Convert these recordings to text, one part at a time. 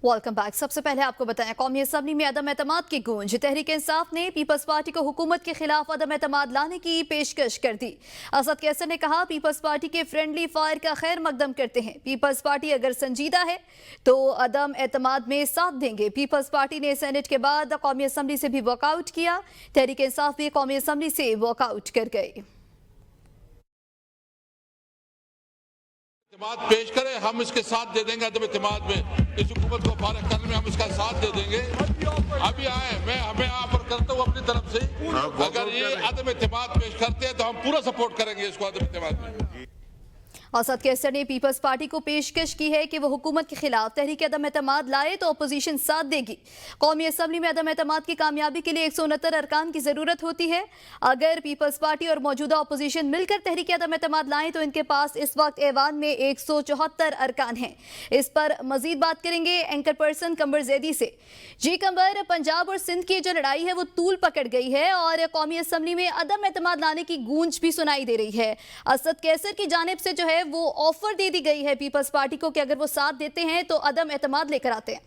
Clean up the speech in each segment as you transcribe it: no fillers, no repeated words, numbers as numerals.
Welcome back. सबसे पहले आपको बताएं, कौमी असम्बली में अदम एतमाद की गूंज। तहरीक इंसाफ ने पीपल्स पार्टी को हुकूमत के खिलाफ अदम एतमाद लाने की पेशकश कर दी। असद कैसर ने कहा, पीपल्स पार्टी के फ्रेंडली फायर का खैर मकदम करते हैं। पीपल्स पार्टी अगर संजीदा है तो अदम एतमाद में साथ देंगे। पीपल्स पार्टी ने सेनेट के बाद कौमी असम्बली से भी वॉकआउट किया। तहरीक इंसाफ भी कौमी असम्बली से वॉकआउट कर गए। इत्तेमाद पेश करें, हम इसके साथ दे देंगे। अदम इत्तेमाद में इस हुकूमत को फारग करने में हम इसका साथ दे देंगे। अभी आए, मैं हमें ऑफर करता हूँ अपनी तरफ से, अगर ये अदम इत्तेमाद पेश करते हैं तो हम पूरा सपोर्ट करेंगे इसको अदम इत्तेमाद में। असद कैसर ने पीपल्स पार्टी को पेशकश की है कि वो हुकूमत के खिलाफ तहरीक अदम एतमाद लाए तो अपोजिशन साथ देगी। कौमी असम्बली में अदम एतमाद की कामयाबी के लिए 169 अरकान की जरूरत होती है। अगर पीपल्स पार्टी और मौजूदा अपोजिशन मिलकर तहरीक अदम एतमाद लाएं तो इनके पास इस वक्त ऐवान में 174 अरकान हैं। इस पर मजीद बात करेंगे एंकर पर्सन कंबर जैदी से। जी कंबर, पंजाब और सिंध की जो लड़ाई है वो तूल पकड़ गई है और कौमी असम्बली में अदम एतमाद लाने की गूंज भी सुनाई दे रही है। असद कैसर की जानिब से जो है वो ऑफर दे दी गई है पीपल्स पार्टी को कि अगर वो साथ देते हैं तो अदम एतमाद लेकर आते हैं।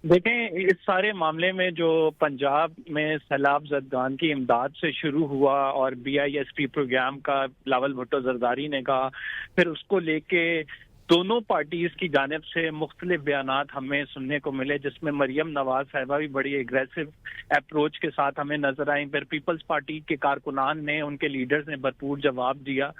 देखें, इस सारे मामले में जो पंजाब में सैलाब ज़दगान की इमदाद से शुरू हुआ और BISP प्रोग्राम का बिलावल भुट्टो जरदारी ने कहा, फिर उसको लेके दोनों पार्टीज की जानिब से मुख्तलिफ बयानात हमें सुनने को मिले, जिसमें मरियम नवाज साहिबा भी बड़ी एग्रेसिव अप्रोच के साथ हमें नजर आई। फिर पीपल्स पार्टी के कारकुनान ने, उनके लीडर्स ने भरपूर जवाब दिया।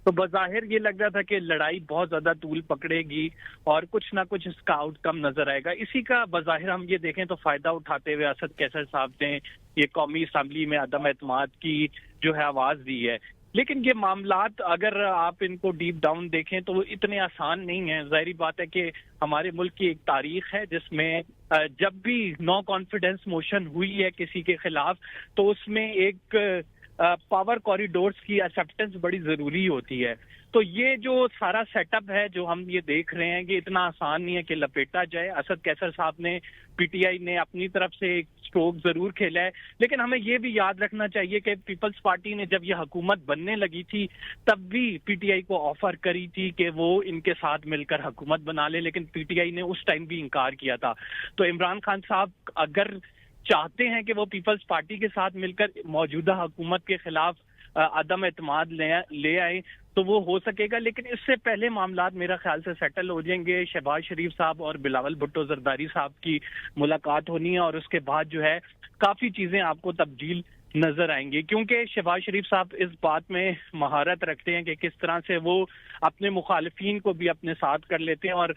तो बज़ाहिर ये लग रहा था कि लड़ाई बहुत ज्यादा तूल पकड़ेगी और कुछ ना कुछ इसका आउटकम नजर आएगा। इसी का बज़ाहिर हम ये देखें तो फायदा उठाते हुए असद कैसर साहब ने ये कौमी असम्बली में अदम एतमाद की जो है आवाज दी है। लेकिन ये मामलात अगर आप इनको डीप डाउन देखें तो इतने आसान नहीं है। जाहिर बात है कि हमारे मुल्क की एक तारीख है जिसमें जब भी नो कॉन्फिडेंस मोशन हुई है किसी के खिलाफ तो उसमें एक पावर कॉरिडोर्स की एक्सेप्टेंस बड़ी जरूरी होती है। तो ये जो सारा सेटअप है जो हम ये देख रहे हैं कि इतना आसान नहीं है कि लपेटा जाए। असद कैसर साहब ने, PTI ने अपनी तरफ से एक स्ट्रोक जरूर खेला है, लेकिन हमें ये भी याद रखना चाहिए कि पीपल्स पार्टी ने जब ये हुकूमत बनने लगी थी तब भी PTI को ऑफर करी थी कि वो इनके साथ मिलकर हुकूमत बना ले, लेकिन PTI ने उस टाइम भी इनकार किया था। तो इमरान खान साहब अगर चाहते हैं कि वो पीपल्स पार्टी के साथ मिलकर मौजूदा हुकूमत के खिलाफ अदम एतमाद ले आए तो वो हो सकेगा, लेकिन इससे पहले मामलात मेरा ख्याल से सेटल हो जाएंगे। शहबाज शरीफ साहब और बिलावल भुट्टो जरदारी साहब की मुलाकात होनी है और उसके बाद जो है काफी चीजें आपको तब्दील नजर आएंगी, क्योंकि शहबाज शरीफ साहब इस बात में महारत रखते हैं कि किस तरह से वो अपने मुखालिफिन को भी अपने साथ कर लेते हैं। और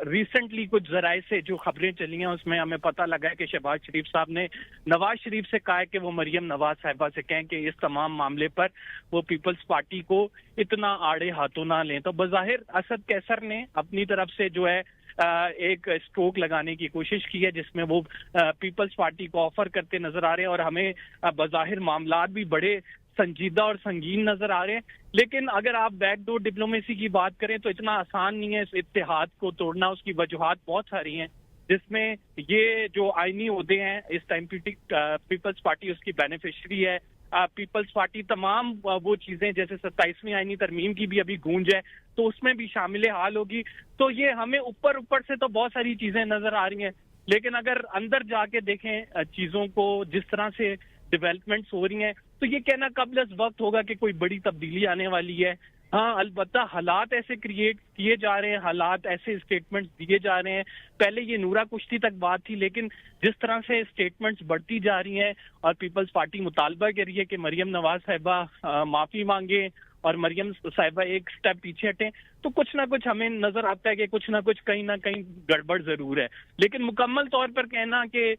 रिसेंटली कुछ जराए से जो खबरें चली हैं उसमें हमें पता लगा है कि शहबाज शरीफ साहब ने नवाज शरीफ से कहा है कि वो मरियम नवाज साहिबा से कहें कि इस तमाम मामले पर वो पीपल्स पार्टी को इतना आड़े हाथों ना लें। तो बज़ाहिर असद कैसर ने अपनी तरफ से जो है एक स्ट्रोक लगाने की कोशिश की है जिसमें वो पीपल्स पार्टी को ऑफर करते नजर आ रहे हैं और हमें बज़ाहिर मामलात भी बड़े संजीदा और संगीन नजर आ रहे हैं। लेकिन अगर आप बैकडोर डिप्लोमेसी की बात करें तो इतना आसान नहीं है इस इत्तेहाद को तोड़ना। उसकी वजूहात बहुत सारी हैं, जिसमें ये जो आईनी ओहदे हैं इस टाइम पीपल्स पार्टी उसकी बेनिफिशरी है। पीपल्स पार्टी तमाम वो चीजें जैसे 27वीं आईनी तरमीम की भी अभी गूंज है तो उसमें भी शामिल हाल होगी। तो ये हमें ऊपर से तो बहुत सारी चीजें नजर आ रही हैं, लेकिन अगर अंदर जाके देखें चीजों को जिस तरह से डेवलपमेंट्स हो रही हैं तो ये कहना कबल वक्त होगा कि कोई बड़ी तब्दीली आने वाली है। हाँ, अलबत्ता हालात ऐसे क्रिएट किए जा रहे हैं, हालात ऐसे स्टेटमेंट्स दिए जा रहे हैं। पहले ये नूरा कुश्ती तक बात थी, लेकिन जिस तरह से स्टेटमेंट्स बढ़ती जा रही हैं और पीपल्स पार्टी मुतालबा कर रही है कि मरियम नवाज साहिबा माफी मांगे और मरियम साहिबा एक स्टेप पीछे हटें, तो कुछ ना कुछ हमें नजर आता है कि कुछ ना कुछ कहीं ना कहीं गड़बड़ जरूर है। लेकिन मुकम्मल तौर पर कहना कि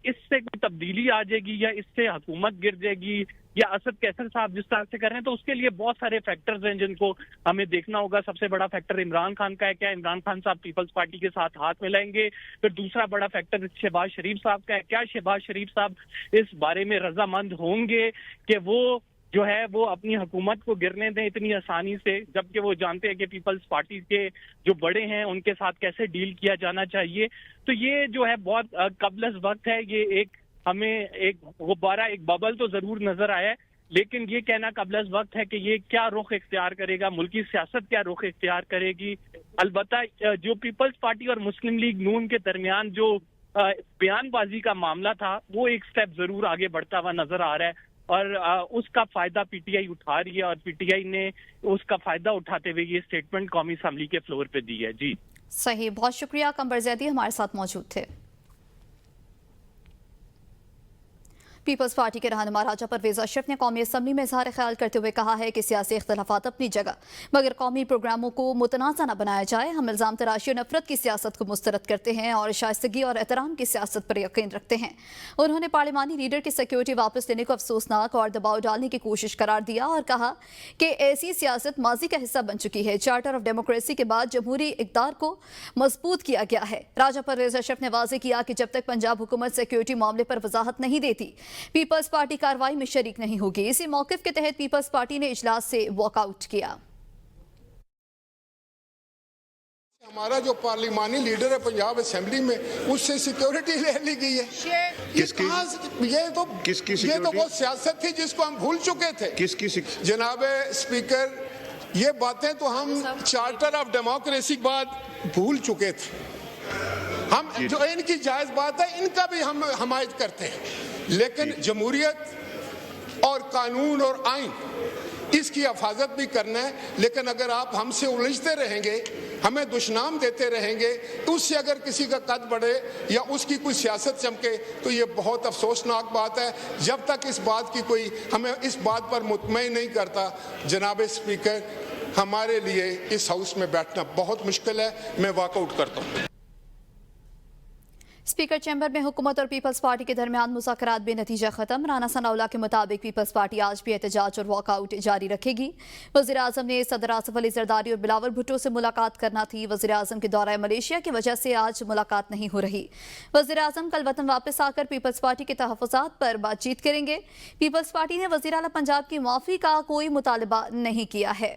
इससे कोई तब्दीली आ जाएगी या इससे हुकूमत गिर जाएगी या असद कैसर साहब जिस तरह से कर रहे हैं, तो उसके लिए बहुत सारे फैक्टर्स हैं जिनको हमें देखना होगा। सबसे बड़ा फैक्टर इमरान खान का है, क्या इमरान खान साहब पीपल्स पार्टी के साथ हाथ मिलाएंगे। फिर दूसरा बड़ा फैक्टर शहबाज शरीफ साहब का है, क्या शहबाज शरीफ साहब इस बारे में रजामंद होंगे कि वो जो है वो अपनी हुकूमत को गिरने दें इतनी आसानी से, जबकि वो जानते हैं कि पीपल्स पार्टी के जो बड़े हैं उनके साथ कैसे डील किया जाना चाहिए। तो ये जो है बहुत कबल वक्त है। ये एक हमें एक गुब्बारा, एक बबल तो जरूर नजर आया है, لیکن یہ کہنا قبل از وقت ہے کہ یہ کیا رخ اختیار کرے گا، ملکی سیاست کیا رخ اختیار کرے گی۔ البتہ جو پیپلز پارٹی اور مسلم لیگ نون کے درمیان جو بیان بازی کا معاملہ تھا وہ ایک سٹیپ ضرور آگے بڑھتا ہوا نظر آ رہا ہے، اور اس کا فائدہ پی ٹی آئی اٹھا رہی ہے، اور پی ٹی آئی نے اس کا فائدہ اٹھاتے ہوئے یہ اسٹیٹمنٹ قومی اسمبلی کے فلور پہ دی ہے۔ جی صحیح، بہت شکریہ قمر زیدی ہمارے ساتھ موجود تھے۔ پیپلز پارٹی کے رہنما راجہ پرویز اشرف نے قومی اسمبلی میں اظہار خیال کرتے ہوئے کہا ہے کہ سیاسی اختلافات اپنی جگہ مگر قومی پروگراموں کو متنازع نہ بنایا جائے۔ ہم الزام تراشی اور نفرت کی سیاست کو مسترد کرتے ہیں اور شائستگی اور احترام کی سیاست پر یقین رکھتے ہیں۔ انہوں نے پارلیمانی لیڈر کی سیکیورٹی واپس لینے کو افسوسناک اور دباؤ ڈالنے کی کوشش قرار دیا اور کہا کہ ایسی سیاست ماضی کا حصہ بن چکی ہے۔ چارٹر آف ڈیموکریسی کے بعد جمہوری اقدار کو مضبوط کیا گیا ہے۔ راجہ پرویز اشرف نے واضح کیا کہ جب تک پنجاب حکومت سیکیورٹی معاملے پر وضاحت نہیں دیتی پیپلز پارٹی کارروائی میں شریک نہیں ہوگی۔ اسی موقف کے تحت پیپلز پارٹی نے اجلاس سے واک آؤٹ کیا۔ ہمارا جو پارلیمانی لیڈر ہے پنجاب اسمبلی میں، اس سے سیکیورٹی لے لی گئی ہے۔ یہ تو وہ سیاست تھی جس کو ہم بھول چکے تھے۔ جناب اسپیکر، یہ باتیں تو ہم چارٹر آف ڈیموکریسی کے بعد بھول چکے تھے۔ ہم جو ان کی جائز بات ہے ان کا بھی ہم حمایت کرتے ہیں، لیکن جمہوریت اور قانون اور آئین اس کی حفاظت بھی کرنا ہے۔ لیکن اگر آپ ہم سے الجھتے رہیں گے، ہمیں دشنام دیتے رہیں گے، تو اس سے اگر کسی کا قد بڑھے یا اس کی کوئی سیاست چمکے تو یہ بہت افسوسناک بات ہے۔ جب تک اس بات کی کوئی ہمیں اس بات پر مطمئن نہیں کرتا، جناب اسپیکر، ہمارے لیے اس ہاؤس میں بیٹھنا بہت مشکل ہے۔ میں واک آؤٹ کرتا ہوں۔ اسپیکر چیمبر میں حکومت اور پیپلز پارٹی کے درمیان مذاکرات بے نتیجہ ختم۔ رانا ثناء اللہ کے مطابق پیپلز پارٹی آج بھی احتجاج اور واک آؤٹ جاری رکھے گی۔ وزیر اعظم نے صدر آصف علی زرداری اور بلاول بھٹو سے ملاقات کرنا تھی۔ وزیر اعظم کے دورہ ملیشیا کی وجہ سے آج ملاقات نہیں ہو رہی۔ وزیر اعظم کل وطن واپس آ کر پیپلز پارٹی کے تحفظات پر بات چیت کریں گے۔ پیپلز پارٹی نے وزیر اعلیٰ پنجاب کی معافی کا کوئی مطالبہ نہیں کیا ہے۔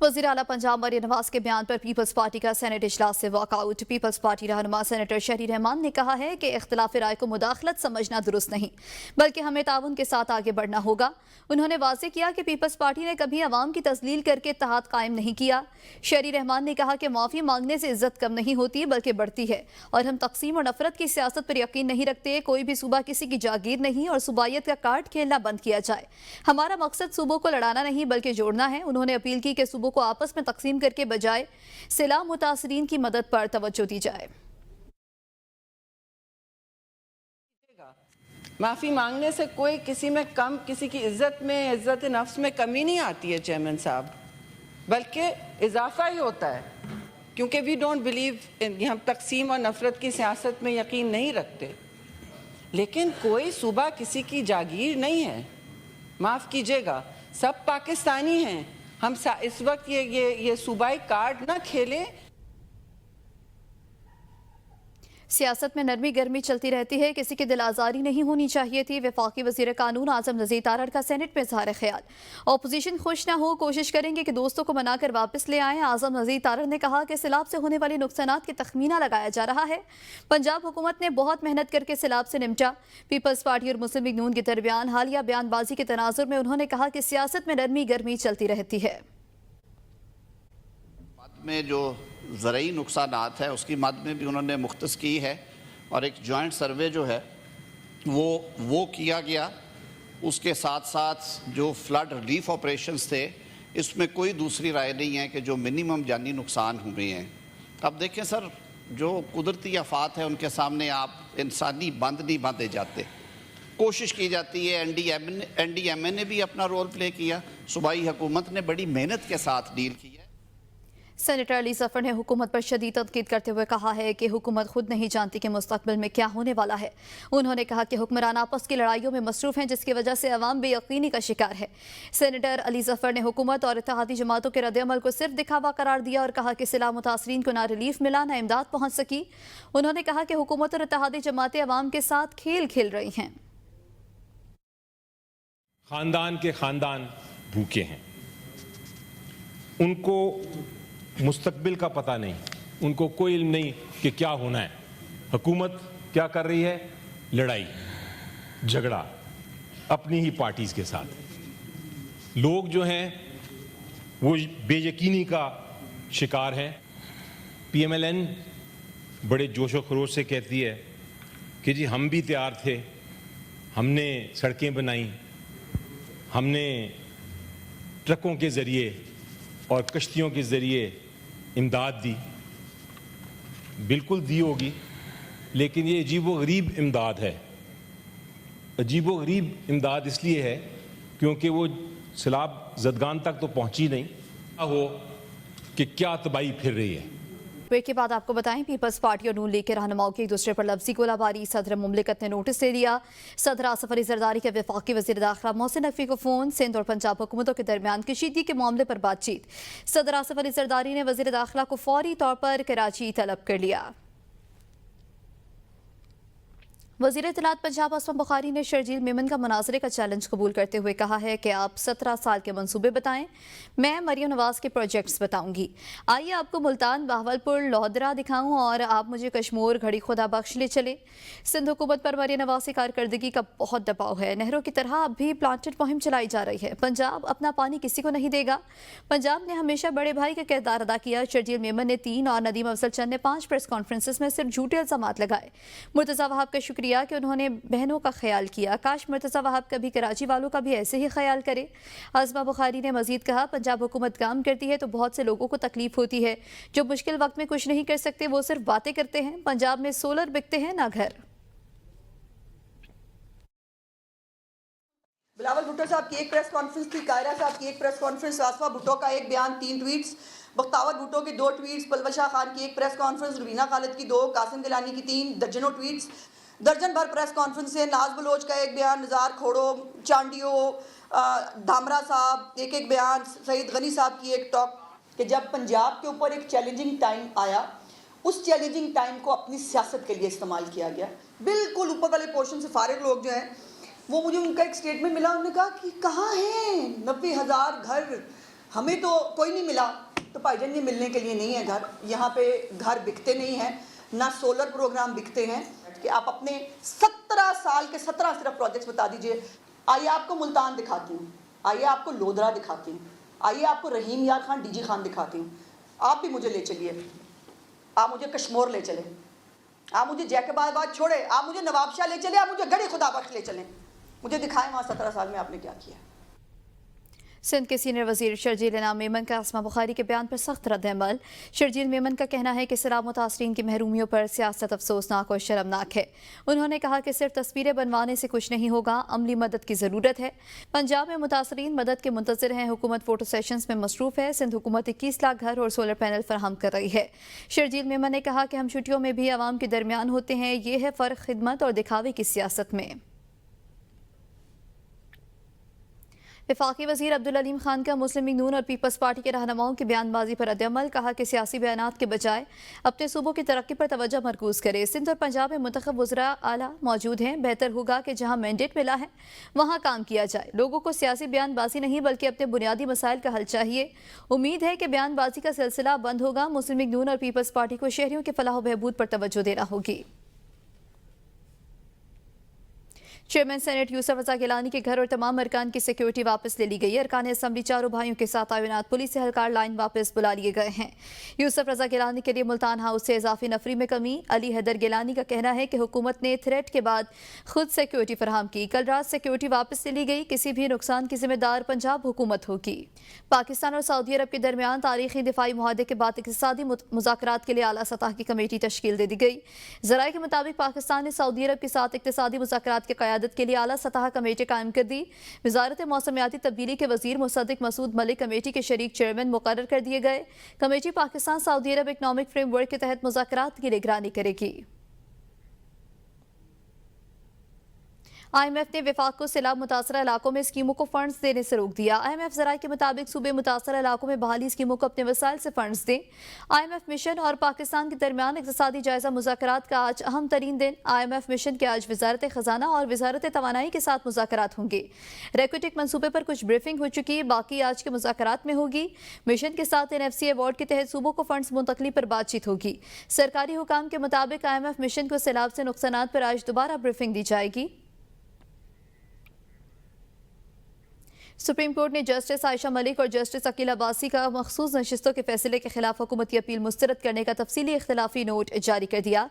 وزیر اعلیٰ پنجاب مریم نواز کے بیان پر پیپلز پارٹی کا سینٹ اجلاس سے واک آؤٹ۔ پیپلز پارٹی رہنما سینیٹر شہری رحمان نے کہا ہے کہ اختلاف رائے کو مداخلت سمجھنا درست نہیں، بلکہ ہمیں تعاون کے ساتھ آگے بڑھنا ہوگا۔ انہوں نے واضح کیا کہ پیپلز پارٹی نے کبھی عوام کی تذلیل کر کے اتحاد قائم نہیں کیا۔ شہری رحمان نے کہا کہ معافی مانگنے سے عزت کم نہیں ہوتی بلکہ بڑھتی ہے، اور ہم تقسیم اور نفرت کی سیاست پر یقین نہیں رکھتے۔ کوئی بھی صوبہ کسی کی جاگیر نہیں اور صوبائیت کا کارڈ کھیلنا بند کیا جائے۔ ہمارا مقصد صوبوں کو لڑانا نہیں بلکہ جوڑنا ہے۔ انہوں نے اپیل کی کہ صوبوں کو آپس میں تقسیم کر کے بجائے سیلاب متاثرین کی مدد پر توجہ دی جائے۔ معافی مانگنے سے کوئی کسی میں کم، کسی کی عزت میں، عزت نفس میں کمی نہیں آتی ہے چیئرمین صاحب، بلکہ اضافہ ہی ہوتا ہے، کیونکہ وی ڈونٹ بلیو، ہم تقسیم اور نفرت کی سیاست میں یقین نہیں رکھتے۔ لیکن کوئی صوبہ کسی کی جاگیر نہیں ہے، معاف کیجیے گا، سب پاکستانی ہیں۔ ہم اس وقت یہ صوبائی کارڈ نہ کھیلیں۔ سیاست میں نرمی گرمی چلتی رہتی ہے، کسی کی دل آزاری نہیں ہونی چاہیے تھی۔ وفاقی وزیر قانون اعظم نذیر تارڑ کا سینٹ میں اظہار خیال۔ اپوزیشن خوش نہ ہو، کوشش کریں گے کہ دوستوں کو منا کر واپس لے آئیں۔ اعظم نذیر تارڑ نے کہا کہ سیلاب سے ہونے والی نقصانات کے تخمینہ لگایا جا رہا ہے۔ پنجاب حکومت نے بہت محنت کر کے سیلاب سے نمٹا۔ پیپلز پارٹی اور مسلم لیگ نون کے درمیان حالیہ بیان بازی کے تناظر میں انہوں نے کہا کہ سیاست میں نرمی گرمی چلتی رہتی ہے۔ میں جو زرعی نقصانات ہے اس کی مد میں بھی انہوں نے مختص کی ہے، اور ایک جوائنٹ سروے جو ہے وہ کیا گیا۔ اس کے ساتھ ساتھ جو فلڈ ریلیف آپریشنز تھے، اس میں کوئی دوسری رائے نہیں ہے کہ جو منیمم جانی نقصان ہوئے ہیں۔ اب دیکھیں سر، جو قدرتی آفات ہیں ان کے سامنے آپ انسانی بند نہیں باندھے جاتے، کوشش کی جاتی ہے۔ این ڈی ایم اے نے بھی اپنا رول پلے کیا، صوبائی حکومت نے بڑی محنت کے ساتھ ڈیل کی ہے۔ سینیٹر علی ظفر نے حکومت پر شدید تنقید کرتے ہوئے کہا ہے کہ حکومت خود نہیں جانتی کہ مستقبل میں کیا ہونے والا ہے۔ انہوں نے کہا کہ حکمران آپس کی لڑائیوں میں مصروف ہیں، جس کی وجہ سے عوام بے یقینی کا شکار ہے۔ سینیٹر علی ظفر نے حکومت اور اتحادی جماعتوں کے رد عمل کو صرف دکھاوا قرار دیا اور کہا کہ سیلاب متاثرین کو نہ ریلیف ملا نہ امداد پہنچ سکی۔ انہوں نے کہا کہ حکومت اور اتحادی جماعتیں عوام کے ساتھ کھیل کھیل رہی ہیں۔ خاندان کے خاندان بھوکے ہیں، ان کو مستقبل کا پتہ نہیں، ان کو کوئی علم نہیں کہ کیا ہونا ہے۔ حکومت کیا کر رہی ہے؟ लड़ाई झगड़ा अपनी ही पार्टीज के साथ। लोग जो हैं वो बेयकीनी का शिकार हैं। PMLN बड़े जोशो खरोश से कहती है कि जी हम भी तैयार थे, हमने सड़कें बनाई, हमने ट्रकों के ज़रिए और कश्तियों के ज़रिए इमदाद दी। बिल्कुल दी होगी, लेकिन ये अजीब-व-गरीब इमदाद है। अजीब-व-गरीब इमदाद इसलिए है क्योंकि वो सैलाब ज़दगान तक तो पहुंची नहीं हो कि क्या तबाही फिर रही है। ब्रेक के बाद आपको बताएं, पीपल्स पार्टी और नून लीग के रहनुमाओं के एक दूसरे पर लफ्जी गोलाबारी। सदर मुमलिकत ने नोटिस दे दिया। सदर आसिफ अली जरदारी के वफाकी वज़ीर दाखिला मोहसिन नकवी को फ़ोन। सिंध और पंजाब हुकूमतों के दरमियान कशीदगी के मामले पर बातचीत। सदर आसिफ अली जरदारी ने वज़ीर दाखिला को फौरी तौर पर कराची तलब कर लिया। वज़ीर इत्तलात पंजाब असम बुखारी ने शर्जील मेमन का मुनाजरे का चैलेंज कबूल करते हुए कहा है कि आप 17 साल के मंसूबे बताएं, मैं मरियम नवाज़ के प्रोजेक्ट्स बताऊंगी। आइए आपको मुल्तान, बहावलपुर, लोहदरा दिखाऊं और आप मुझे कश्मीर घड़ी खुदा बख्श ले चले। सिंध हुकूमत पर मरियम नवाज़ की कारकर्दगी का बहुत दबाव है। नहरों की तरह अब भी प्लांटेड मुहिम चलाई जा रही है। पंजाब अपना पानी किसी को नहीं देगा। पंजाब ने हमेशा बड़े भाई का किरदार अदा किया। शर्जील मेमन ने 3 और नदीम अफजल चंद ने 5 प्रेस कॉन्फ्रेंसेस में सिर्फ झूठे इल्जामात लगाए। मुर्तज़ा वहाब का शुक्रिया कि उन्होंने बहनों का ख्याल किया। काश मुर्तज़ा वहाब कभी कराची वालों का भी ऐसे ही ख्याल करे। आज़मा बुखारी ने मजीद कहा, पंजाब हुकूमत काम करती है तो बहुत से लोगों को तकलीफ होती है। जो मुश्किल वक्त में कुछ नहीं कर सकते वो सिर्फ बातें करते हैं। पंजाब में सोलर बिकते हैं ना घर। बिलावल भुट्टो साहब की एक प्रेस कॉन्फ्रेंस थी, कायरा साहब की एक प्रेस कॉन्फ्रेंस, आसमा भुट्टो का एक बयान, 3 ट्वीट्स, बख्तावर भुट्टो की 2 ट्वीट्स, पलवशा खान की एक प्रेस कॉन्फ्रेंस, रुबीना खालिद की 2, कासिम गिलानी की 3, दर्जनों ट्वीट्स, दर्जन भर प्रेस कॉन्फ्रेंस से, नाज बलोच का एक बयान, निज़ार खोड़ो, चांडियो, धामरा साहब एक एक बयान, सईद गनी साहब की एक टॉक कि जब पंजाब के ऊपर एक चैलेंजिंग टाइम आया, उस चैलेंजिंग टाइम को अपनी सियासत के लिए इस्तेमाल किया गया। बिल्कुल ऊपर वाले पोर्शन से फारिग लोग जो हैं वो, मुझे उनका एक स्टेटमेंट मिला, उन्होंने कहा कि कहाँ हैं 90,000 घर, हमें तो कोई नहीं मिला। तो भाईजान ये मिलने के लिए नहीं है घर, यहाँ पे घर बिकते नहीं हैं, ना सोलर प्रोग्राम बिकते हैं। कि आप अपने 17 साल के 17 सिर्फ प्रोजेक्ट्स बता दीजिए। आइए आपको मुल्तान दिखाती हूँ, आइए आपको लोधरा दिखाती हूँ, आइए आपको रहीम यार खान, DG खान दिखाती हूँ। आप भी मुझे ले चलिए, आप मुझे कश्मीर ले चलें, आप मुझे जैकबाबाद छोड़े, आप मुझे नवाबशाह ले चले, आप मुझे गड़ी खुदा बख्श ले चलें, मुझे दिखाएं वहाँ 17 साल में आपने क्या किया। सिंध के सीनियर वजीर शर्जील इनाम मेमन का आसमा बुखारी के बयान पर सख्त रद्द-ए-अमल। शर्जील मेमन का कहना है कि सैलाब मुतासरीन की महरूमियों पर सियासत अफसोसनाक और शर्मनाक है। उन्होंने कहा कि सिर्फ तस्वीरें बनवाने से कुछ नहीं होगा, अमली मदद की ज़रूरत है। पंजाब में मुतासरीन मदद के मुंतज़िर हैं। हुकूमत फोटो सेशंस में मसरूफ़ है। सिंध हुकूमत 21 लाख घर और सोलर पैनल फराहम कर रही है। शर्जील मेमन ने कहा कि हम छुट्टियों में भी आवाम के दरमियान होते हैं। ये है फ़र्क खिदमत और दिखावे की सियासत में। वफाकी वज़ीर अब्दुल अलीम खान का मुस्लिम लीग नून और पीपल्स पार्टी के रहनुमाओं की बयानबाजी पर रद्द-ए-अमल। कहा कि सियासी बयानात के बजाय अपने सूबों की तरक्की पर तवज्जो मरकूज़ करे। सिंध और पंजाब में मुंतखब वज़रा आला मौजूद हैं। बेहतर होगा कि जहाँ मैंडेट मिला है वहाँ काम किया जाए। लोगों को सियासी बयानबाजी नहीं बल्कि अपने बुनियादी मसाइल का हल चाहिए। उम्मीद है कि बयानबाजी का सिलसिला बंद होगा। मुस्लिम लीग नून और पीपल्स पार्टी को शहरियों के फलाह व बहबूद पर तवज्जो देना होगी। चेयरमैन सेनेट यूसुफ रजा गिलानी के घर और तमाम अरकान की सिक्योरिटी वापस ले ली गई है। अरकान असम्बली चारों भाइयों के साथ तैनात पुलिस एहलकार लाइन वापस बुला लिए गए हैं। यूसुफ रजा गिलानी के लिए मुल्तान हाउस से इजाफी नफरी में कमी। अली हैदर गिलानी का कहना है कि हुकूमत ने थ्रेट के बाद खुद सिक्योरिटी फराहम की। कल रात सिक्योरिटी वापस ले ली गई। किसी भी नुकसान की जिम्मेदार पंजाब हुकूमत होगी। पाकिस्तान और सऊदी अरब के दरमियान तारीखी दिफाई मुआहदे के बाद इक़्तिसादी मुज़ाकरात के लिए आला सतह की कमेटी तश्कील दे दी गई। ज़राए के मुताबिक पाकिस्तान ने सऊदी अरब के साथ इक़्तिसादी मुज़ाकरात की क़यादत के लिए आला सतह कमेटी कायम कर दी। वज़ारत मौसमियाती तब्दीली के वज़ीर मुसद्दिक मसूद मलिक कमेटी के शरीक चेयरमैन मुकर्रर कर दिए गए। कमेटी पाकिस्तान सऊदी अरब इकनॉमिक फ्रेमवर्क के तहत मुज़ाकरात की निगरानी करेगी। IMF ने विफाक को सैलाब मुतासरा इलाकों में स्कीमों को फंड्स देने से रोक दिया। IMF ज़राए के मुताबिक सूबे मुतासरा इलाकों में बहाली स्कीमों को अपने वसाइल से फंड्स दें। IMF मिशन और पाकिस्तान के दरमियान इक़्तिसादी जायजा मुज़ाकरात का आज अहम तरीन दिन। IMF मिशन के आज वजारत ख़जाना और वजारत तवानाई के साथ मुज़ाकरात होंगे। रेक्विटिक मंसूबे पर कुछ ब्रीफिंग हो चुकी है, बाकी आज के मुज़ाकरात में होगी। मिशन के साथ NFC अवार्ड के तहत सूबों को फंड्स मुंतकली पर बातचीत होगी। सरकारी हुकाम के मुताबिक IMF मिशन को सैलाब से नुकसानात पर आज दोबारा ब्रीफिंग दी जाएगी। सुप्रीम कोर्ट ने जस्टिस आयशा मलिक और जस्टिस अकील अब्बासी का मखसूस नशिस्तों के फैसले के खिलाफ हुकूमती अपील मुस्तरद करने का तफसीली इख्तलाफी नोट जारी कर दिया,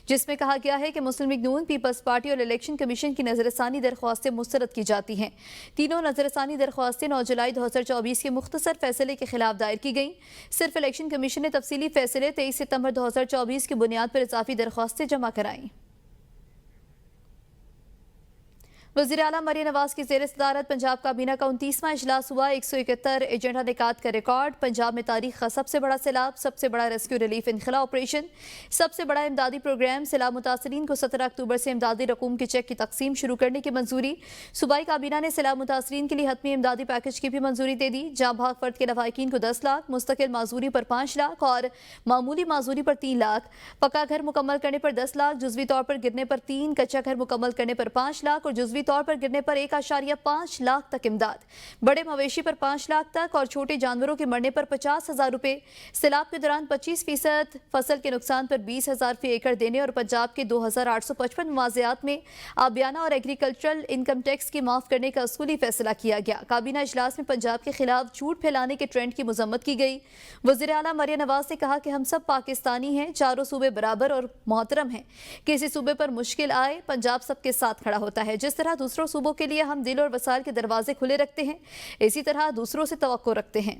जिसमें कहा गया है कि मुस्लिम लीग नून, पीपल्स पार्टी और इलेक्शन कमीशन की नजरसानी दरख्वास्तें मुस्तरद की जाती हैं। तीनों नजरसानी दरख्वास्तें 9 जुलाई 2024 के मुख्तसर फैसले के खिलाफ दायर की गईं। सिर्फ इलेक्शन कमीशन ने तफसीली फैसले 23 सितंबर 2024 की बुनियाद पर इजाफी दरख्वास्तें जमा कराईं। वज़ीर आला मरियम नवाज की ज़ेर सदारत पंजाब काबीना का 29वां इजलास हुआ। 171 एजेंडा निकात का रिकॉर्ड। पंजाब में तारीख का सबसे बड़ा सैलाब, सबसे बड़ा रेस्क्यू रिलीफ इनखला ऑपरेशन, सबसे बड़ा इमदादी प्रोग्राम। सैलाब मुतासरीन को 17 अक्टूबर से इमदादी रकूम के चेक की तकसीम शुरू करने की मंजूरी। सूबाई काबीना ने सैलाब मुतासरीन के लिए हतमी इमदादी पैकेज की भी मंजूरी दे दी। जाँ भाग फर्द के लवाहिकीन को 10 लाख, मुस्तकिल माजूरी पर 5 लाख और मामूली माजूरी पर 3 लाख, पक्का घर मुकम्मल करने पर 10 लाख, जुजवी तौर पर गिरने पर 3, कच्चा घर मुकम्मल करने पर 5 लाख और जुजवी तौर पर गिरने पर 1.5 लाख तक इमदाद। बड़े मवेशी पर 5 लाख तक और छोटे जानवरों के मरने पर 50,000 रुपए। सैलाब के दौरान 25% फसल के नुकसान पर 20,000 फी एकड़ देने और पंजाब के 2,855 मवाज़ियात में आबियाना और एग्रीकल्चरल इनकम टैक्स की माफ करने का असूली फैसला किया गया। काबीना इजलास में पंजाब के खिलाफ झूठ फैलाने के ट्रेंड की मजम्मत की गई। वज़ीर आला मरियम नवाज ने कहा कि हम सब पाकिस्तानी हैं, चारों सूबे बराबर और मोहतरम हैं। किसी सूबे पर मुश्किल आए, पंजाब सबके साथ खड़ा होता है। जिस तरह दूसरों सूबों के लिए हम दिल और वसाइल के दरवाजे खुले रखते हैं, इसी तरह दूसरों से तवक्को रखते हैं।